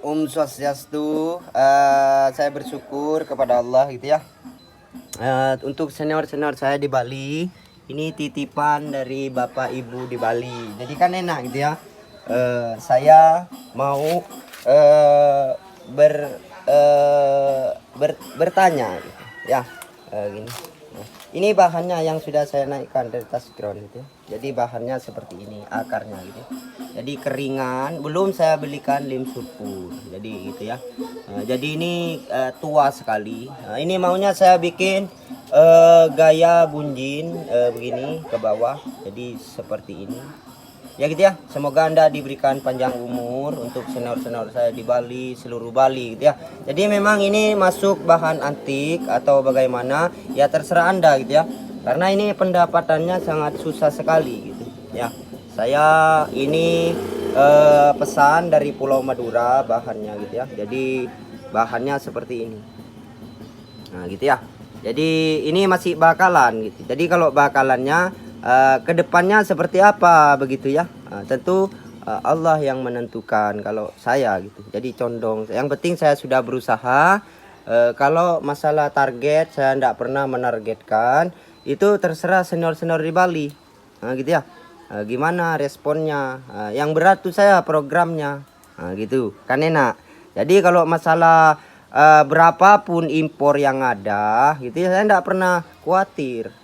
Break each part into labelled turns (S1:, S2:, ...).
S1: Swastiastu. Saya bersyukur kepada Allah gitu ya. Untuk senior-senior saya di Bali, ini titipan dari Bapak Ibu di Bali. Jadi kan enak gitu ya. Saya mau ber, bertanya gitu ya. Gini. Ini bahannya yang sudah saya naikkan dari tas ground gitu ya. Jadi bahannya seperti ini, akarnya gitu. Jadi keringan, belum saya belikan lem sulfur. Jadi gitu ya. Jadi ini tua sekali. Ini maunya saya bikin gaya bunjin begini ke bawah. Jadi seperti ini. Ya gitu ya, semoga Anda diberikan panjang umur untuk senior-senior saya di Bali, seluruh Bali gitu ya. Jadi memang ini masuk bahan antik atau bagaimana, ya terserah Anda gitu ya. Karena ini pendapatannya sangat susah sekali gitu ya. Saya ini pesan dari Pulau Madura bahannya gitu ya. Jadi bahannya seperti ini. Nah gitu ya. Jadi ini masih bakalan gitu. Jadi kalau bakalannya kedepannya seperti apa begitu ya, tentu Allah yang menentukan kalau saya gitu. Jadi condong, yang penting saya sudah berusaha. Kalau masalah target saya tidak pernah menargetkan, itu terserah senior-senior di Bali gitu ya. Gimana responnya, yang berat tuh saya programnya gitu kan enak. Jadi kalau masalah berapapun impor yang ada gitu ya, saya tidak pernah khawatir.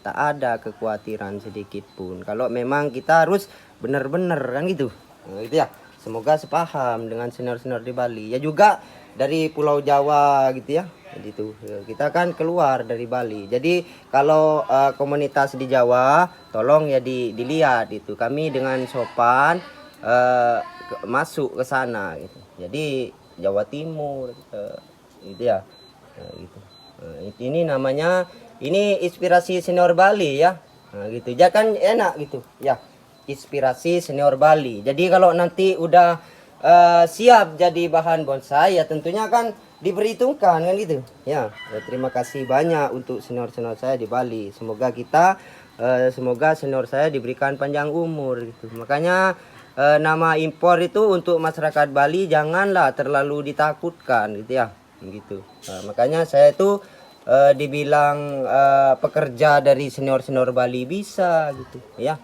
S1: Tak ada kekhawatiran sedikit pun kalau memang kita harus benar-benar kan gitu. Gitu ya, semoga sepaham dengan senior-senior di Bali ya, juga dari Pulau Jawa gitu ya. Jadi itu kita kan keluar dari Bali, jadi kalau komunitas di Jawa tolong ya dilihat itu kami dengan sopan masuk ke sana gitu. Jadi Jawa Timur gitu ya. Gitu. Ini namanya, ini inspirasi senior Bali ya. Gitu. Ya kan enak gitu ya. Inspirasi senior Bali. Jadi kalau nanti udah siap jadi bahan bonsai ya tentunya kan diperhitungkan kan gitu. Ya, terima kasih banyak untuk senior-senior saya di Bali. Semoga kita semoga senior saya diberikan panjang umur gitu. Makanya nama impor itu untuk masyarakat Bali janganlah terlalu ditakutkan gitu ya. Gitu. Makanya saya itu dibilang pekerja dari senior-senior Bali bisa gitu ya.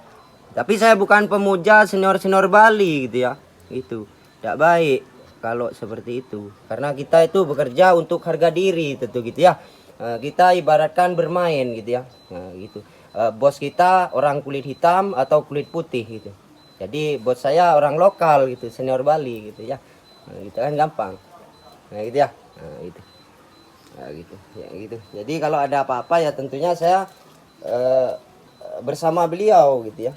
S1: Tapi saya bukan pemuja senior-senior Bali gitu ya. Itu tidak baik kalau seperti itu. Karena kita itu bekerja untuk harga diri tentu gitu ya. Kita ibaratkan bermain gitu ya. Gitu. Bos kita orang kulit hitam atau kulit putih gitu. Jadi bos saya orang lokal gitu, senior Bali gitu ya. Gitu kan gampang. Nah gitu ya. Gitu. Nah, gitu ya gitu. Jadi kalau ada apa-apa ya tentunya saya bersama beliau gitu ya,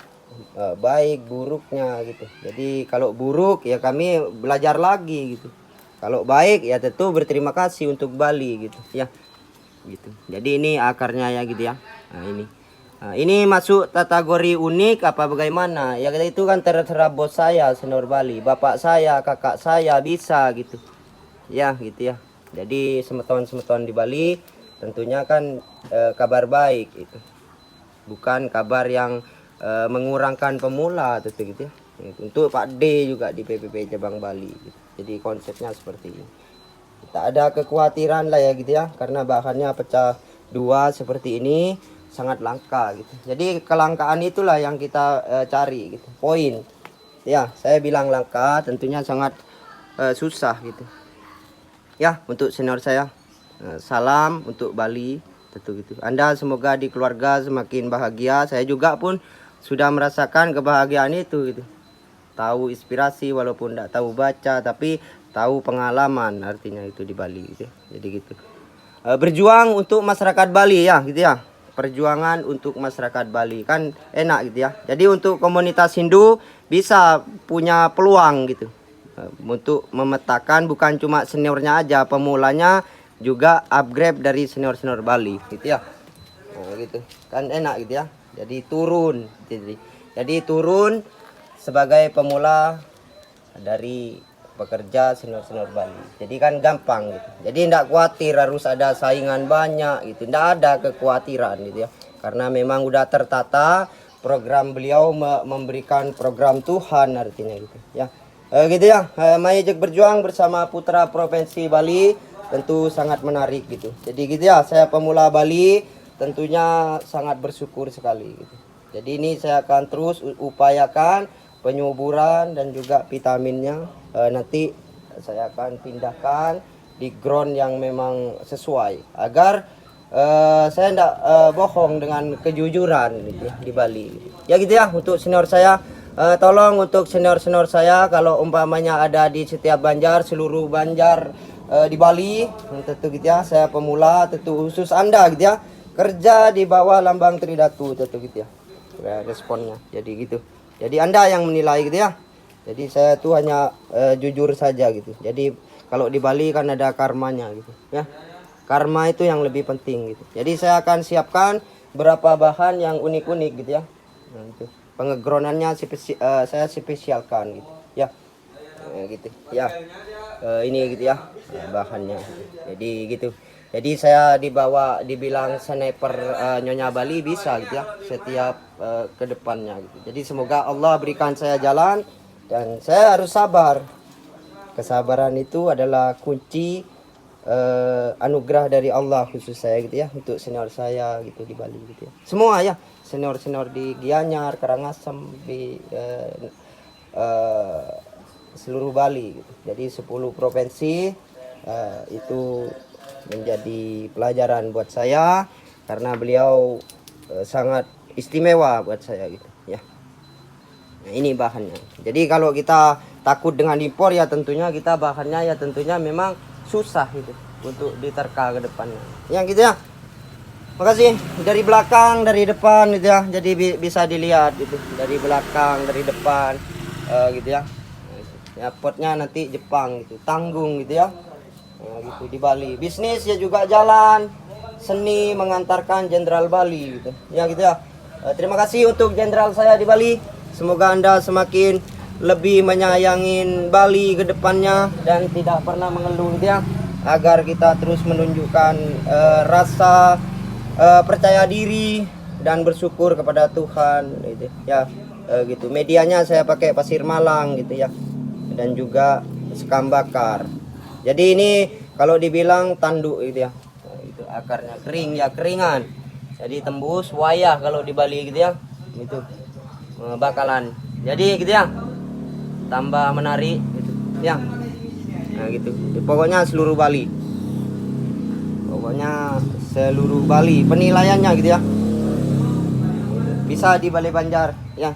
S1: baik buruknya gitu. Jadi kalau buruk ya kami belajar lagi gitu, kalau baik ya tentu berterima kasih untuk Bali gitu ya gitu. Jadi ini akarnya ya gitu ya. Ini masuk kategori unik apa bagaimana ya, kita itu kan terserah bos saya senior Bali, bapak saya, kakak saya bisa gitu ya gitu ya. Jadi semeton-semeton di Bali tentunya kan kabar baik itu, bukan kabar yang mengurangkan pemula tentu gitu ya. Untuk Pak D juga di PPP Cabang Bali gitu. Jadi konsepnya seperti ini, tak ada kekhawatiran lah ya gitu ya, karena bahannya pecah dua seperti ini sangat langka gitu. Jadi kelangkaan itulah yang kita cari gitu, poin ya. Saya bilang langka tentunya sangat susah gitu ya. Untuk senior saya salam untuk Bali tentu gitu. Anda semoga di keluarga semakin bahagia. Saya juga pun sudah merasakan kebahagiaan itu gitu. Tahu inspirasi walaupun tidak tahu baca, tapi tahu pengalaman artinya itu di Bali gitu. Jadi gitu. Berjuang untuk masyarakat Bali ya gitu ya. Perjuangan untuk masyarakat Bali kan enak gitu ya. Jadi untuk komunitas Hindu bisa punya peluang gitu. Untuk memetakan bukan cuma seniornya aja, pemulanya juga upgrade dari senior-senior Bali gitu ya. Gitu kan enak gitu ya. Jadi turun sebagai pemula dari pekerja senior-senior Bali. Jadi kan gampang gitu. Jadi tidak khawatir harus ada saingan banyak gitu. Tidak ada kekhawatiran gitu ya. Karena memang udah tertata, program beliau memberikan program Tuhan artinya gitu ya. Gitu ya, Mayejek berjuang bersama putra provinsi Bali tentu sangat menarik gitu. Jadi gitu ya, saya pemula Bali tentunya sangat bersyukur sekali gitu. Jadi ini saya akan terus upayakan penyuburan dan juga vitaminnya. Nanti saya akan pindahkan di ground yang memang sesuai agar saya tidak bohong dengan kejujuran gitu ya, di Bali. Ya gitu ya untuk senior saya. Tolong untuk senior-senior saya kalau umpamanya ada di setiap Banjar, seluruh Banjar di Bali, tentu gitu ya, saya pemula, tentu khusus Anda gitu ya, kerja di bawah lambang Tridatu, tentu gitu ya, responnya. Jadi gitu. Jadi Anda yang menilai gitu ya. Jadi saya tuh hanya jujur saja gitu. Jadi kalau di Bali kan ada karmanya gitu ya. Karma itu yang lebih penting gitu. Jadi saya akan siapkan berapa bahan yang unik-unik gitu ya. Nah, itu pengegroundannya saya spesialkan gitu ya. Gitu ya. Ini gitu ya bahannya. Jadi gitu. Jadi saya dibilang sniper Nyonya Bali bisa gitu ya setiap ke depannya gitu. Jadi semoga Allah berikan saya jalan dan saya harus sabar. Kesabaran itu adalah kunci anugerah dari Allah khusus saya gitu ya untuk senior saya gitu di Bali gitu ya. Semua ya senior-senior di Gianyar, Karangasem, di seluruh Bali gitu. Jadi 10 provinsi itu menjadi pelajaran buat saya karena beliau sangat istimewa buat saya gitu ya. Nah, ini bahannya. Jadi kalau kita takut dengan impor ya tentunya kita bahannya ya tentunya memang susah gitu untuk diterka ke depannya. Ya gitu ya. Makasih dari belakang, dari depan gitu ya. Jadi bisa dilihat gitu dari belakang, dari depan gitu ya. Ya potnya nanti Jepang gitu, tanggung gitu ya. Nah, gitu di Bali. Bisnis ya juga jalan. Seni mengantarkan Jenderal Bali gitu. Ya gitu ya. Terima kasih untuk jenderal saya di Bali. Semoga Anda semakin lebih menyayangin Bali ke depannya dan tidak pernah mengeluh gitu ya. Agar kita terus menunjukkan rasa percaya diri dan bersyukur kepada Tuhan gitu ya. Gitu medianya saya pakai pasir malang gitu ya dan juga sekam bakar. Jadi ini kalau dibilang tanduk gitu ya. Nah, itu akarnya kering ya keringan. Jadi tembus wayah kalau di Bali gitu ya. Itu bakalan. Jadi gitu ya. Tambah menarik gitu ya. Nah gitu. Pokoknya seluruh Bali. Pokoknya seluruh Bali penilaiannya gitu ya. Bisa di Balai Banjar ya.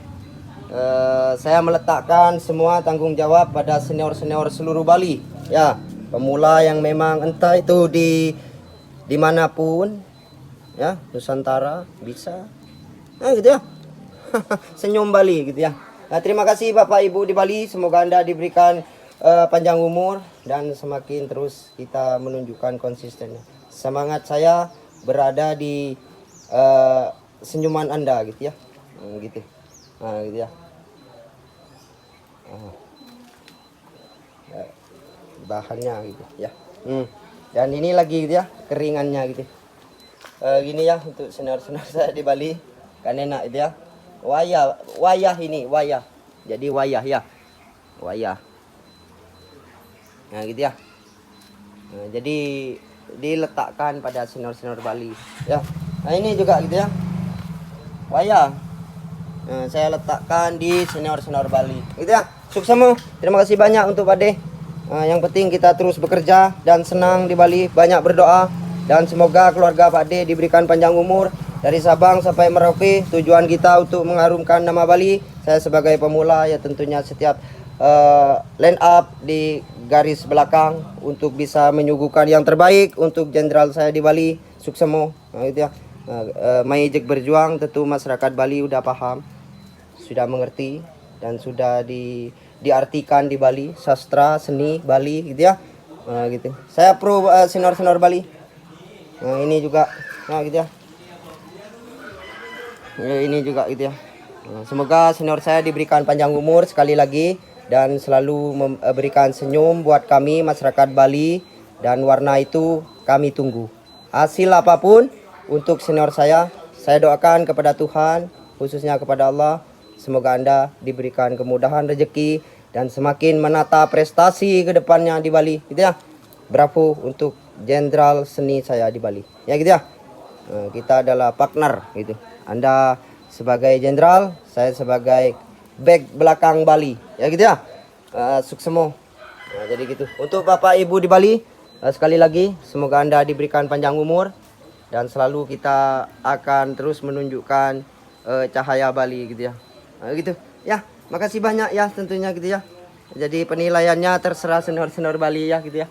S1: Saya meletakkan semua tanggung jawab pada senior-senior seluruh Bali ya. Pemula yang memang entah itu dimanapun ya Nusantara bisa. Nah gitu ya. Senyum Bali gitu ya. Nah, terima kasih Bapak Ibu di Bali. Semoga Anda diberikan panjang umur dan semakin terus kita menunjukkan konsistennya. Semangat saya berada di senyuman Anda gitu ya. Gitu. Nah, gitu ya. Bahannya gitu ya. Dan ini lagi gitu ya, keringannya gitu. Gini ya untuk senior-senior saya di Bali. Kan enak itu ya. Wayah ini, wayah. Jadi wayah ya. Wayah. Nah, gitu ya. Nah, jadi diletakkan pada senior-senior Bali ya. Nah, ini juga gitu ya. Wayah. Nah, saya letakkan di senior-senior Bali. Gitu ya. Sukses semua. Terima kasih banyak untuk Pak De. Yang penting kita terus bekerja dan senang di Bali, banyak berdoa dan semoga keluarga Pak De diberikan panjang umur. Dari Sabang sampai Merauke, tujuan kita untuk mengharumkan nama Bali. Saya sebagai pemula ya tentunya setiap line up di garis belakang untuk bisa menyuguhkan yang terbaik untuk jenderal saya di Bali. Sukses semua. Nah, gitu ya. Mayejek berjuang tentu masyarakat Bali udah paham, sudah mengerti dan sudah diartikan di Bali, sastra seni Bali gitu ya. Nah, gitu. Saya pro senior-senior Bali. Nah, ini juga nah gitu ya. Ini juga gitu ya. Nah, semoga senior saya diberikan panjang umur sekali lagi dan selalu memberikan senyum buat kami masyarakat Bali dan warna itu kami tunggu. Hasil apapun untuk senior saya doakan kepada Tuhan, khususnya kepada Allah. Semoga Anda diberikan kemudahan rezeki dan semakin menata prestasi ke depannya di Bali gitu ya. Bravo untuk Jenderal Seni saya di Bali. Ya gitu ya. Kita adalah partner gitu. Anda sebagai jenderal, saya sebagai back belakang Bali. Ya gitu ya. Sukses semua. Jadi gitu. Untuk Bapak Ibu di Bali, sekali lagi semoga Anda diberikan panjang umur dan selalu kita akan terus menunjukkan cahaya Bali gitu ya. Gitu. Ya, makasih banyak ya tentunya gitu ya. Jadi penilaiannya terserah senior-senior Bali ya gitu ya.